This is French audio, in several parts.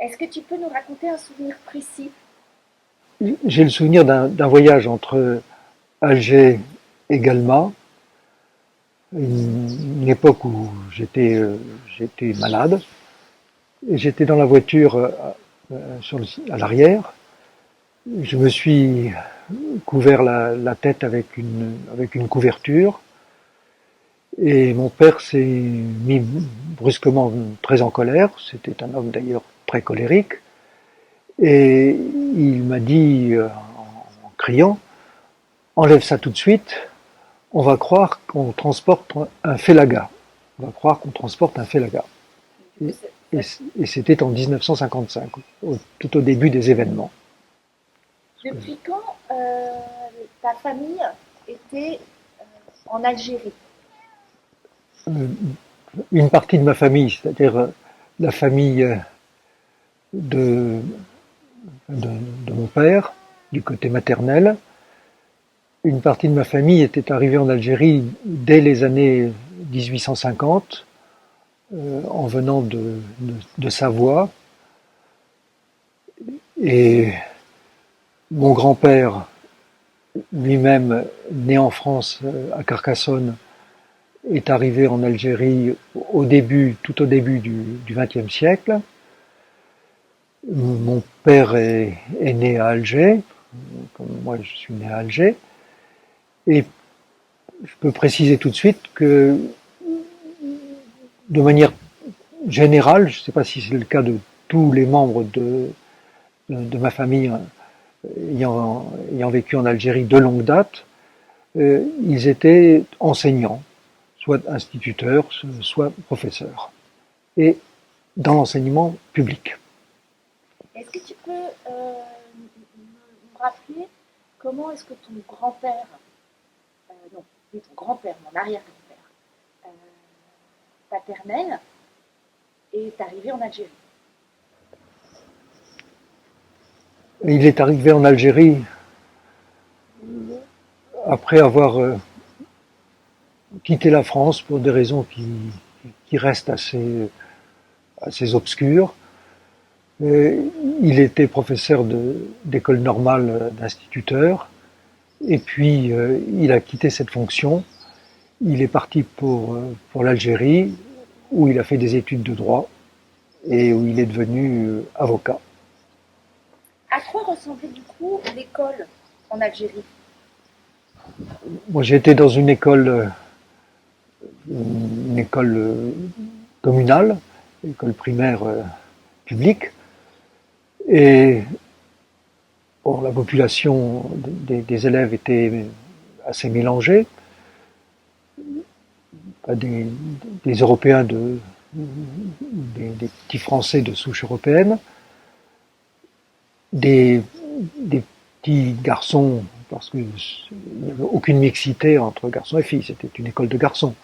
Est-ce que tu peux nous raconter un souvenir précis? J'ai le souvenir d'un voyage entre Alger et Galma, une époque où j'étais malade, et j'étais dans la voiture à l'arrière. Je me suis couvert la tête avec une couverture, et mon père s'est mis brusquement très en colère. C'était un homme d'ailleurs très colérique, et il m'a dit en criant: enlève ça tout de suite, on va croire qu'on transporte un félaga. On va croire qu'on transporte un félaga. Du coup, Et, et, et c'était en 1955, tout au début des événements. depuis quand ta famille était en Algérie? Une partie de ma famille, c'est-à-dire la famille de, de mon père, du côté maternel, une partie de ma famille était arrivée en Algérie dès les années 1850, en venant de Savoie. Et mon grand-père, lui-même né en France, à Carcassonne, est arrivé en Algérie tout au début du XXe siècle. Mon père est né à Alger, comme moi je suis né à Alger. Et je peux préciser tout de suite que, de manière générale, je ne sais pas si c'est le cas de tous les membres de ma famille ayant vécu en Algérie de longue date, ils étaient enseignants, soit instituteurs, soit professeurs, et dans l'enseignement public. Est-ce que tu peux me rappeler comment est-ce que ton grand-père, non, oui, ton grand-père, mon arrière-grand-père, euh, paternel, est arrivé en Algérie? Il est arrivé en Algérie après avoir quitté la France pour des raisons qui restent assez obscures. Il était professeur d'école normale d'instituteur, et puis il a quitté cette fonction. Il est parti pour l'Algérie, où il a fait des études de droit et où il est devenu avocat. À quoi ressemblait du coup l'école en Algérie? Moi, j'étais dans une école communale, école primaire publique, et bon, la population des élèves était assez mélangée. Des, des Européens, des petits Français de souche européenne, des, des petits garçons, parce qu'il n'y avait aucune mixité entre garçons et filles, c'était une école de garçons.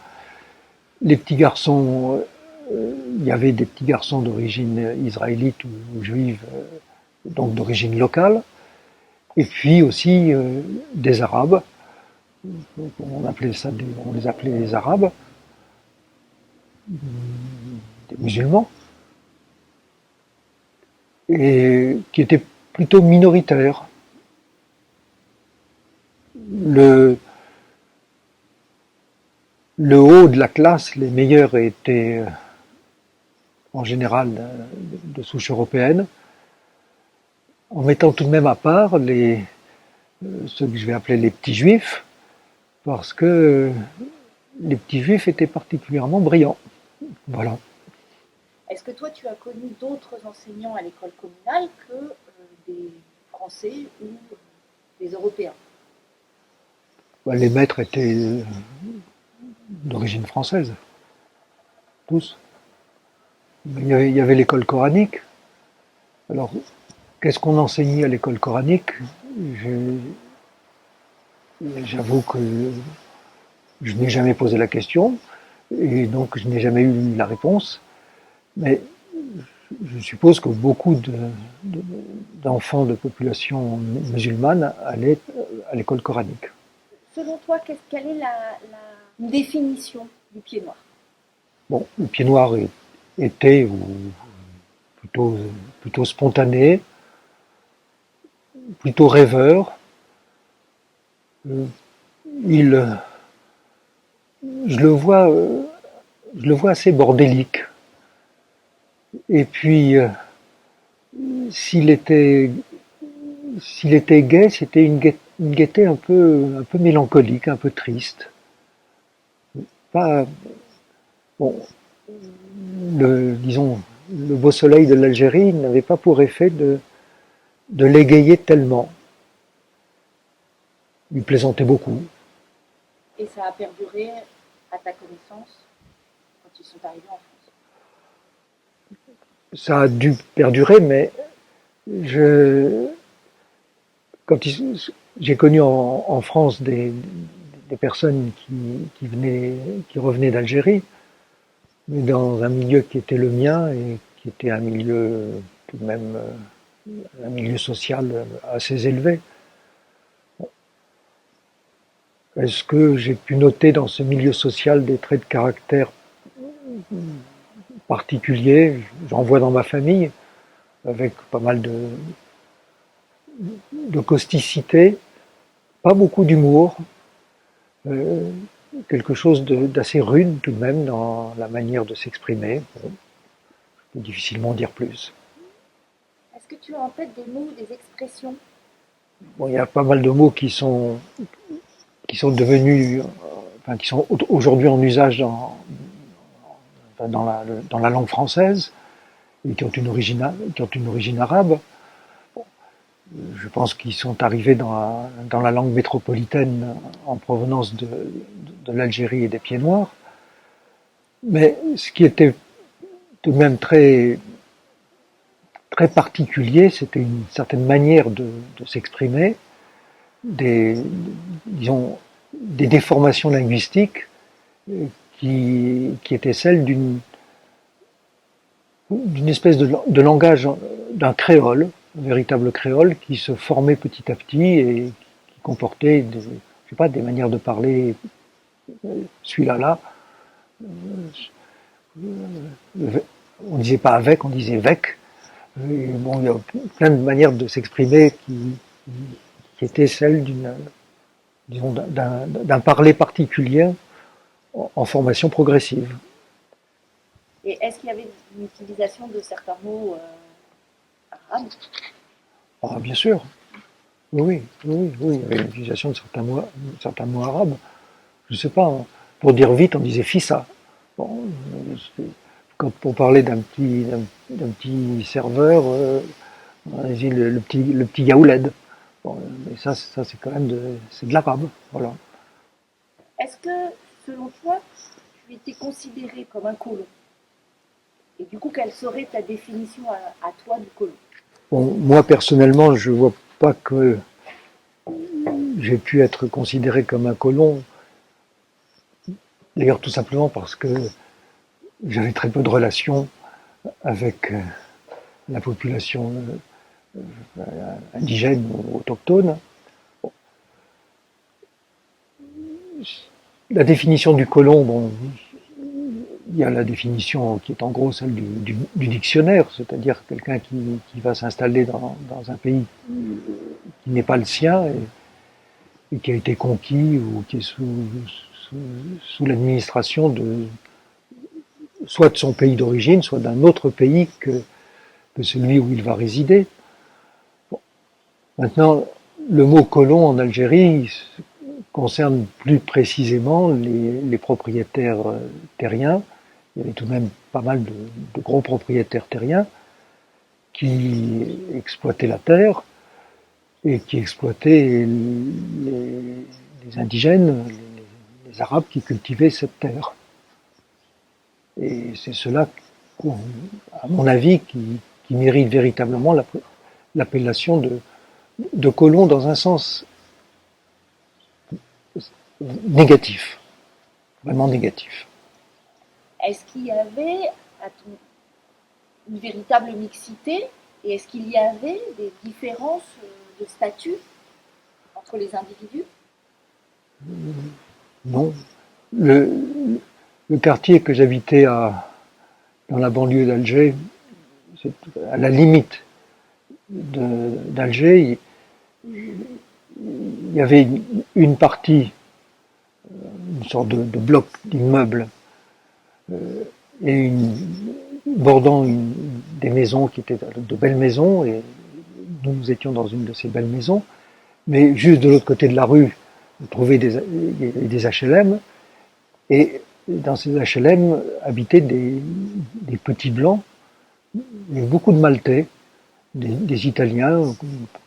Les petits garçons, il y avait des petits garçons d'origine israélite ou juive, donc d'origine locale, et puis aussi des Arabes, on les appelait les Arabes, des musulmans, et qui étaient plutôt minoritaires. Le, le haut de la classe, les meilleurs étaient en général de souche européenne, en mettant tout de même à part ceux que je vais appeler les petits juifs, parce que les petits juifs étaient particulièrement brillants. Voilà. Est-ce que toi, tu as connu d'autres enseignants à l'école communale que des Français ou des Européens? Les maîtres étaient d'origine française, tous. Il y avait l'école coranique. Alors, qu'est-ce qu'on enseignait à l'école coranique? J'avoue que je n'ai jamais posé la question, et donc je n'ai jamais eu la réponse. Mais je suppose que beaucoup d'enfants de population musulmane allaient à l'école coranique. Selon toi, quelle est définition du pied noir? Bon, le pied noir était, ou plutôt, plutôt spontané, plutôt rêveur. Euh, il, je le vois, je le vois assez bordélique. Et puis, s'il était, s'il était gai, c'était une gaieté un peu mélancolique, un peu triste. Pas, bon, disons, le beau soleil de l'Algérie n'avait pas pour effet de l'égayer tellement. Il plaisantait beaucoup. Et ça a perduré, à ta connaissance, quand ils sont arrivés en France. Ça a dû perdurer, mais je, quand j'ai connu en France des personnes qui revenaient d'Algérie, mais dans un milieu qui était le mien et qui était un milieu tout de même un milieu social assez élevé. Est-ce que j'ai pu noter dans ce milieu social des traits de caractère particuliers? J'en vois dans ma famille, avec pas mal de causticité, pas beaucoup d'humour, euh, quelque chose d'assez rude tout de même dans la manière de s'exprimer. Bon, je peux difficilement dire plus. Est-ce que tu as en tête des mots, des expressions? Bon, il y a pas mal de mots qui sont devenus, enfin, qui sont aujourd'hui en usage dans la langue française et qui ont une origine arabe. Je pense qu'ils sont arrivés dans la langue métropolitaine en provenance de l'Algérie et des Pieds Noirs. Mais ce qui était tout de même très particulier, c'était une certaine manière de s'exprimer, disons, des déformations linguistiques qui étaient celles d'une espèce de langage, d'un créole, un véritable créole, qui se formait petit à petit et qui comportait je sais pas, des manières de parler, celui-là, là. On disait pas avec, on disait vec. Et bon, il y a plein de manières de s'exprimer qui étaient celles d'un parler particulier en formation progressive. Et est-ce qu'il y avait une utilisation de certains mots arabes? Ah, bien sûr, oui, oui, oui, il y avait l'utilisation de certains mots arabes. Je sais pas, hein, pour dire vite, on disait fissa. Bon, quand on parlait d'un petit serveur, on disait le petit yaouled. Bon, mais ça c'est quand même c'est de l'arabe, voilà. Est-ce que, selon toi, tu étais considéré comme un colon? Et du coup, quelle serait ta définition à toi du colon? Bon, moi personnellement, je vois pas que j'ai pu être considéré comme un colon. D'ailleurs, tout simplement parce que j'avais très peu de relations avec la population indigène ou autochtone. La définition du colon, bon, il y a la définition qui est en gros celle du dictionnaire, c'est-à-dire quelqu'un qui va s'installer dans un pays qui n'est pas le sien et qui a été conquis ou qui est sous, sous l'administration soit de son pays d'origine, soit d'un autre pays que celui où il va résider. Bon. Maintenant, le mot colon en Algérie concerne plus précisément les propriétaires terriens. Il y avait tout de même pas mal de gros propriétaires terriens qui exploitaient la terre et qui exploitaient les indigènes, les Arabes qui cultivaient cette terre. Et c'est cela, à mon avis, qui mérite véritablement l'appellation de colon dans un sens négatif, vraiment négatif. Est-ce qu'il y avait une véritable mixité et est-ce qu'il y avait des différences de statut entre les individus? Non. Le quartier que j'habitais dans la banlieue d'Alger, à la limite d'Alger, il y avait une partie, une sorte de bloc d'immeubles, et bordant des maisons qui étaient de belles maisons, et nous étions dans une de ces belles maisons, mais juste de l'autre côté de la rue, vous trouvez des HLM, et dans ces HLM habitaient des petits blancs, et beaucoup de Maltais, des Italiens,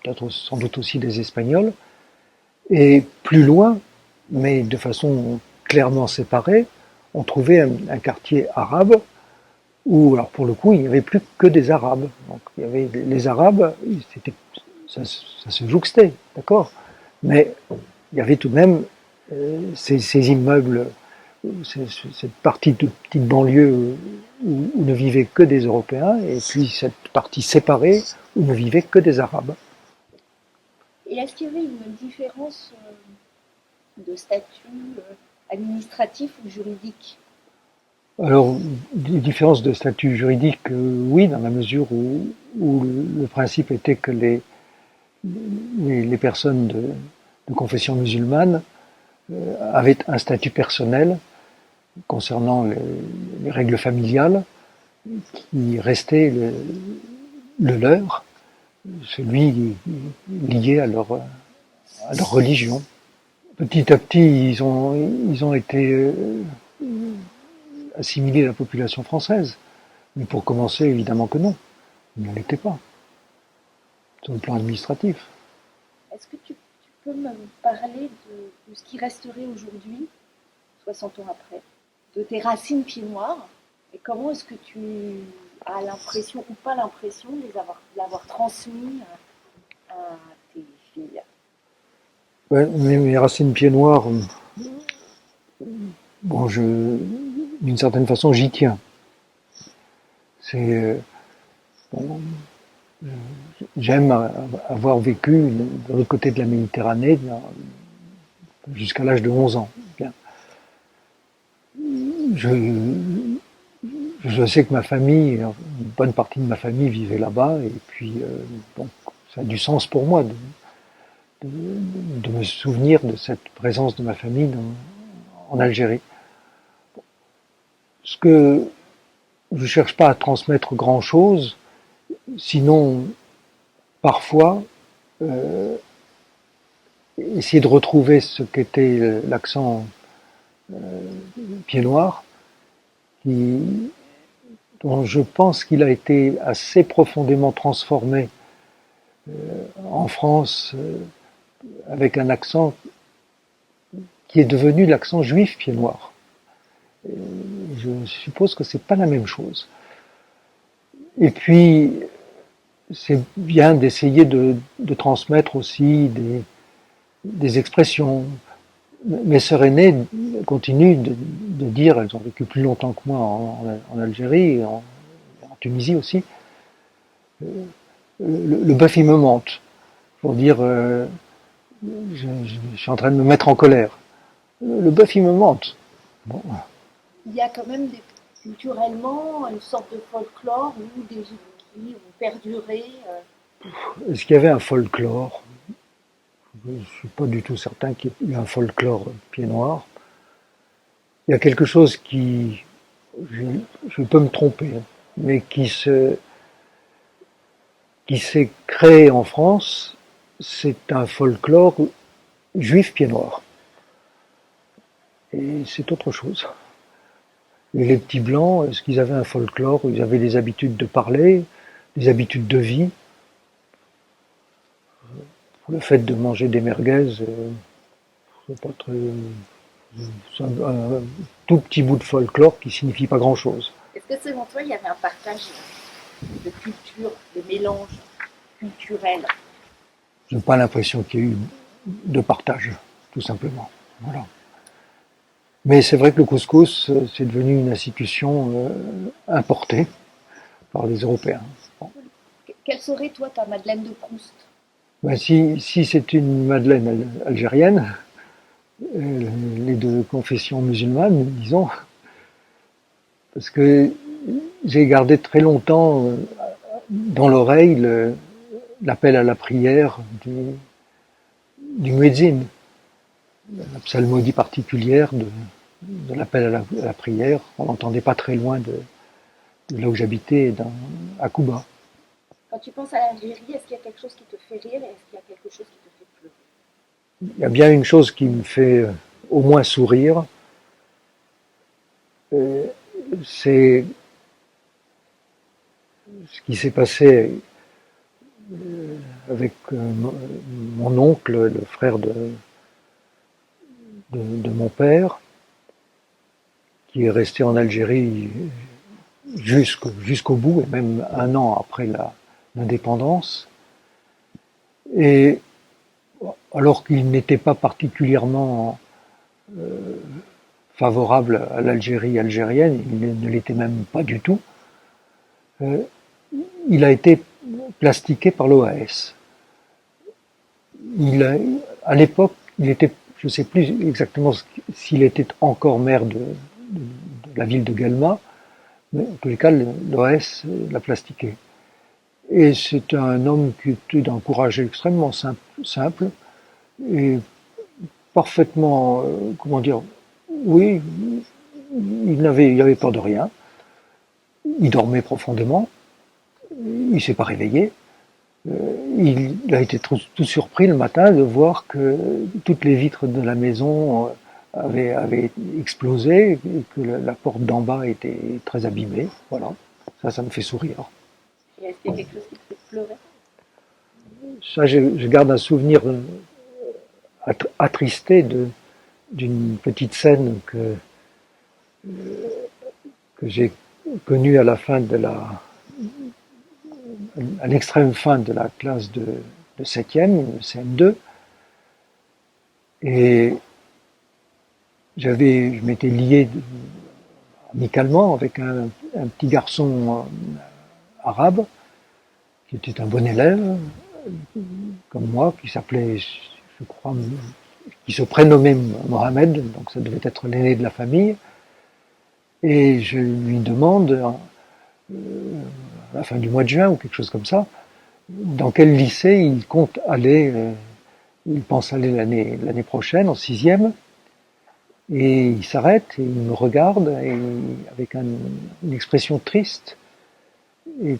peut-être sans doute aussi des Espagnols, et plus loin, mais de façon clairement séparée, on trouvait un quartier arabe où, alors pour le coup, il n'y avait plus que des Arabes. Donc il y avait les Arabes, ça se jouxtait, d'accord, mais il y avait tout de même ces immeubles, cette partie de petite banlieue où ne vivaient que des Européens, et puis cette partie séparée où ne vivaient que des Arabes. Et est-ce qu'il y avait une différence de statut administratif ou juridique? Alors, des différences de statut juridique, oui, dans la mesure où le principe était que les personnes de confession musulmane avaient un statut personnel concernant les règles familiales qui restait le leur, celui lié à leur religion. Petit à petit, ils ont été assimilés à la population française. Mais pour commencer, évidemment que non. Ils ne l'étaient pas. Sur le plan administratif. Est-ce que tu peux me parler de ce qui resterait aujourd'hui, 60 ans après, de tes racines pieds noirs, et comment est-ce que tu as l'impression ou pas l'impression de l'avoir transmis à tes filles? Ouais, mes racines pieds noirs, bon, d'une certaine façon, j'y tiens. C'est, bon, j'aime avoir vécu de l'autre côté de la Méditerranée jusqu'à l'âge de 11 ans. Bien. Je sais que ma famille, une bonne partie de ma famille vivait là-bas, et puis bon, ça a du sens pour moi de me souvenir de cette présence de ma famille en Algérie. Ce que je cherche pas à transmettre grand-chose, sinon parfois essayer de retrouver ce qu'était l'accent pied noir, dont je pense qu'il a été assez profondément transformé en France avec un accent qui est devenu l'accent juif pied noir. Je suppose que c'est pas la même chose. Et puis, c'est bien d'essayer de transmettre aussi des expressions. Mes sœurs aînées continuent de dire, elles ont vécu plus longtemps que moi en Algérie, et en Tunisie aussi, le bœuf il me monte, pour dire je suis en train de me mettre en colère. Le bœuf il me monte. Bon. Il y a quand même culturellement une sorte de folklore ou des qui ont perduré. Est-ce qu'il y avait un folklore? Je ne suis pas du tout certain qu'il y ait eu un folklore pied noir. Il y a quelque chose qui, je peux me tromper, mais qui s'est créé en France, c'est un folklore juif pied noir. Et c'est autre chose. Et les petits blancs, est-ce qu'ils avaient un folklore? Ils avaient des habitudes de parler, des habitudes de vie. Le fait de manger des merguez, c'est pas très, c'est un tout petit bout de folklore qui signifie pas grand-chose. Est-ce que selon toi, il y avait un partage de culture, de mélange culturel? Je n'ai pas l'impression qu'il y ait eu de partage, tout simplement. Voilà. Mais c'est vrai que le couscous, c'est devenu une institution importée par les Européens. Bon. Quelle serait, toi, ta Madeleine de Proust? Ben si c'est une Madeleine algérienne, les deux confessions musulmanes, disons, parce que j'ai gardé très longtemps dans l'oreille l'appel à la prière du muezzin, la psalmodie particulière de l'appel à la prière. On l'entendait pas très loin de là où j'habitais, à Cuba. Quand tu penses à l'Algérie, est-ce qu'il y a quelque chose qui te fait rire et est-ce qu'il y a quelque chose qui te fait pleurer? Il y a bien une chose qui me fait au moins sourire, euh, c'est ce qui s'est passé avec mon oncle, le frère de mon père, qui est resté en Algérie jusqu'au bout, et même un an après l'indépendance. Et alors qu'il n'était pas particulièrement favorable à l'Algérie algérienne, il ne l'était même pas du tout, il a été plastiqué par l'OAS. À l'époque, il était, je ne sais plus exactement s'il était encore maire de la ville de Guelma, mais en tous les cas, l'OAS l'a plastiqué. Et c'est un homme qui était d'un courage extrêmement simple et parfaitement, comment dire, oui, il avait peur de rien. Il dormait profondément. Il s'est pas réveillé. Il a été tout surpris le matin de voir que toutes les vitres de la maison avaient explosé et que la porte d'en bas était très abîmée. Voilà. Ça me fait sourire. Et est-ce qu'il y a quelque chose qui te fait pleurer? Ça, je garde un souvenir attristé d'une petite scène que j'ai connue à la fin à l'extrême fin de la classe de 7e, CM2. Et je m'étais lié amicalement avec un petit garçon arabe qui était un bon élève, comme moi, qui s'appelait, je crois, qui se prénommait Mohamed, donc ça devait être l'aîné de la famille. Et je lui demande, à la fin du mois de juin ou quelque chose comme ça, dans quel lycée il compte aller. Il pense aller l'année prochaine, en 6e. Et il s'arrête et il me regarde et, avec une expression triste et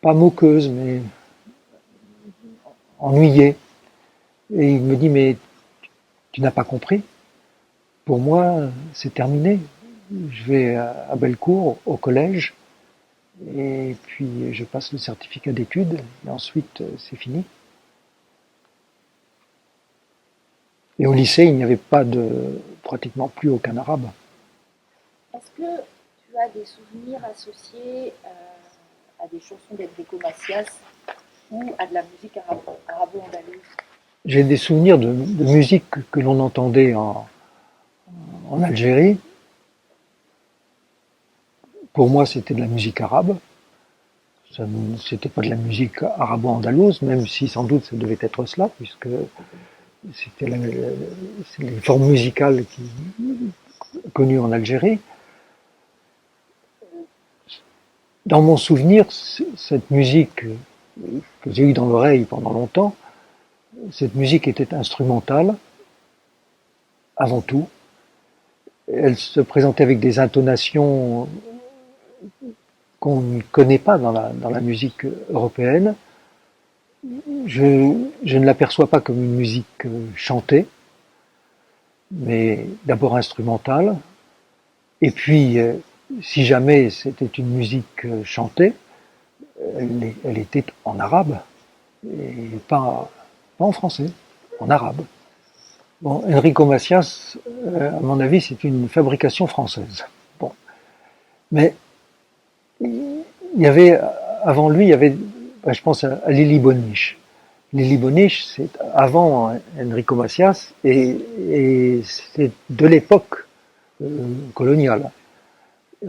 pas moqueuse, mais ennuyée. Et il me dit, mais tu n'as pas compris? Pour moi, c'est terminé. Je vais à Bellecour, au collège, et puis je passe le certificat d'études, et ensuite c'est fini. Et au lycée, il n'y avait pratiquement plus aucun arabe. Est-ce que tu as des souvenirs associés à des chansons d'Enrico Macias ou à de la musique arabo-andalouse? J'ai des souvenirs de musique que l'on entendait en Algérie. Pour moi, c'était de la musique arabe. C'était pas de la musique arabo-andalouse, même si sans doute ça devait être cela, puisque c'était les formes musicales connues en Algérie. Dans mon souvenir, cette musique que j'ai eue dans l'oreille pendant longtemps, cette musique était instrumentale, avant tout. Elle se présentait avec des intonations qu'on ne connaît pas dans la musique européenne. Je ne l'aperçois pas comme une musique chantée, mais d'abord instrumentale. Et puis, si jamais c'était une musique chantée, elle était en arabe, et pas en français, en arabe. Bon, Enrico Macias, à mon avis, c'est une fabrication française. Bon. Mais il y avait, avant lui, il y avait, je pense à Lili Bonich. Lili Bonich, c'est avant Enrico Macias, et c'est de l'époque coloniale.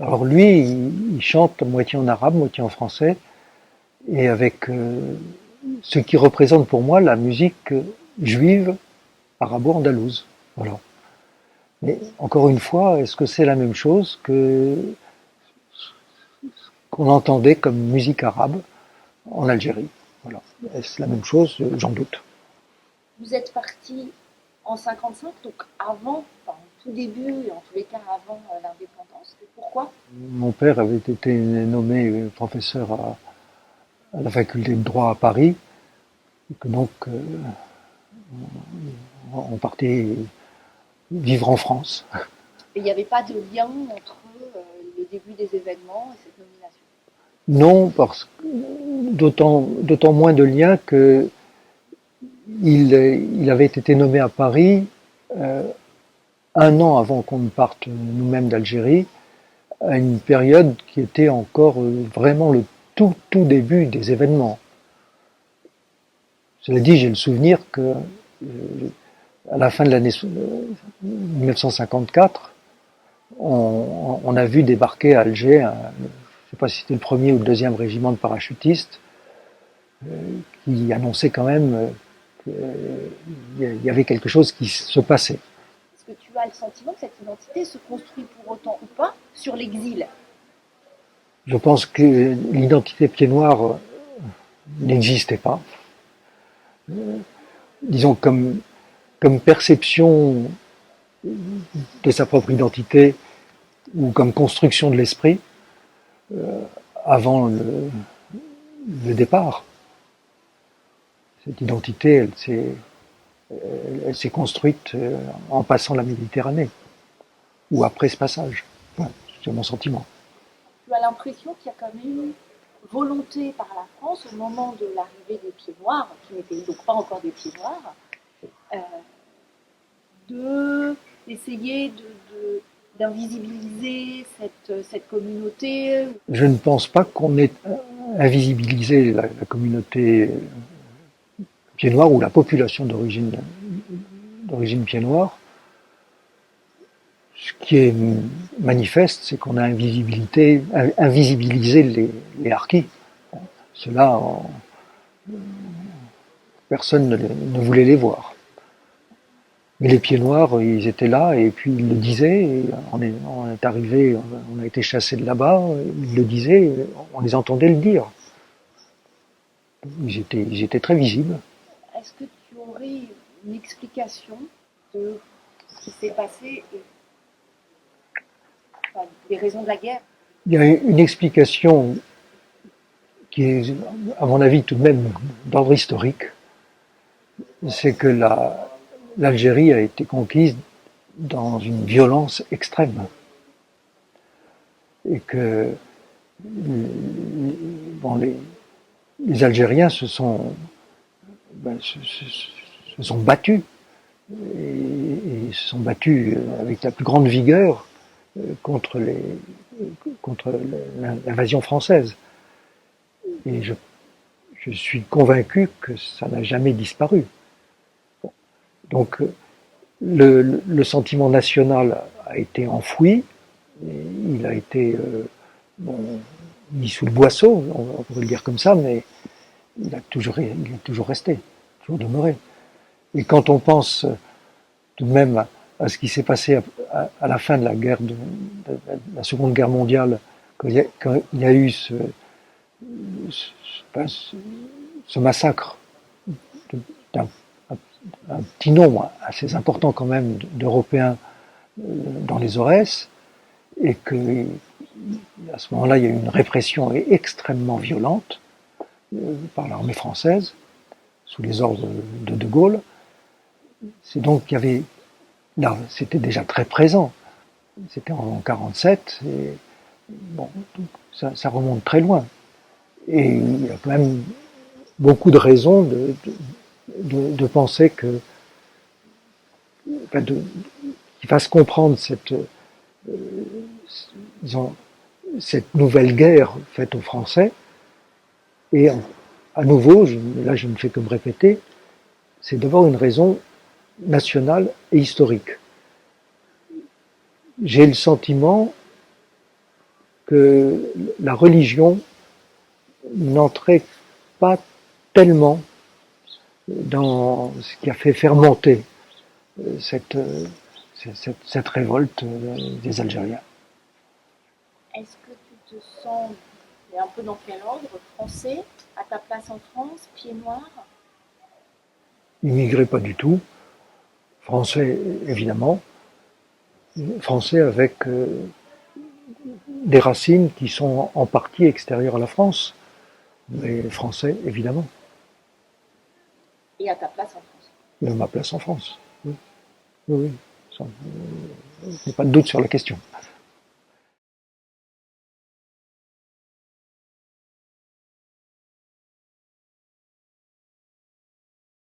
Alors lui, il chante moitié en arabe, moitié en français, et avec ce qui représente pour moi la musique juive arabo-andalouse. Voilà. Mais encore une fois, est-ce que c'est la même chose que qu'on entendait comme musique arabe? en Algérie. Voilà. Est-ce la même chose? J'en doute. Vous êtes parti en 55, donc avant, enfin, au tout début, et en tous les cas avant l'indépendance. Pourquoi? Mon père avait été nommé professeur à la faculté de droit à Paris, et que donc on partait vivre en France. Et il n'y avait pas de lien entre le début des événements et cette nomination. Non, parce que d'autant moins de liens que il avait été nommé à Paris euh, un an avant qu'on ne parte nous-mêmes d'Algérie, à une période qui était encore vraiment le tout début des événements. Cela dit, j'ai le souvenir que à la fin de l'année 1954, on a vu débarquer à Alger, je ne sais pas si c'était le premier ou le deuxième régiment de parachutistes, qui annonçait quand même qu'il y avait quelque chose qui se passait. Est-ce que tu as le sentiment que cette identité se construit pour autant ou pas sur l'exil? Je pense que l'identité pied noir n'existait pas. Disons comme perception de sa propre identité ou comme construction de l'esprit avant le départ. Cette identité, elle s'est construite en passant la Méditerranée ou après ce passage. Enfin, c'est mon sentiment. Tu as l'impression qu'il y a quand même une volonté par la France au moment de l'arrivée des pieds noirs, qui n'étaient donc pas encore des pieds noirs, euh, de d'essayer d'invisibiliser cette communauté. Je ne pense pas qu'on ait invisibilisé la communauté pied noir ou la population d'origine pied noir. Ce qui est manifeste, c'est qu'on a invisibilisé les harkis. Ceux-là, personne ne voulait les voir. Mais les pieds noirs, ils étaient là et puis ils le disaient. Et on est arrivé, on a été chassés de là-bas. Ils le disaient, on les entendait le dire. Ils étaient très visibles. Est-ce que tu aurais une explication de ce qui s'est passé et enfin, des raisons de la guerre? Il y a une explication qui est, à mon avis, tout de même d'ordre historique. C'est que l'Algérie a été conquise dans une violence extrême. Et que bon, les Algériens se sont battus et se sont battus avec la plus grande vigueur contre l'invasion française. Et je suis convaincu que ça n'a jamais disparu. Donc le sentiment national a été enfoui, il a été mis sous le boisseau, on pourrait le dire comme ça, mais il a toujours resté, toujours demeuré. Et quand on pense tout de même à ce qui s'est passé à la fin de la guerre de la Seconde Guerre mondiale, quand il y a eu ce massacre d'un un petit nombre assez important quand même d'Européens dans les Aurès, et que à ce moment-là, il y a eu une répression extrêmement violente par l'armée française, sous les ordres de Gaulle. C'est donc qu'il y avait, là, c'était déjà très présent. C'était en 47, et bon, ça remonte très loin. Et il y a quand même beaucoup de raisons de penser que, enfin, qu'il fasse comprendre disons, cette nouvelle guerre faite aux Français. Et à nouveau, là je ne fais que me répéter, c'est d'avoir une raison nationale et historique. J'ai le sentiment que la religion n'entrait pas tellement dans ce qui a fait fermenter cette révolte des Algériens. Est-ce que tu te sens Mais un peu dans quel ordre? Français, à ta place en France, pied noir? Immigré pas du tout, français évidemment, français avec des racines qui sont en partie extérieures à la France, mais français évidemment, Et à ta place en France. de ma place en France. Oui, oui, oui. Sans, pas de doute sur la question.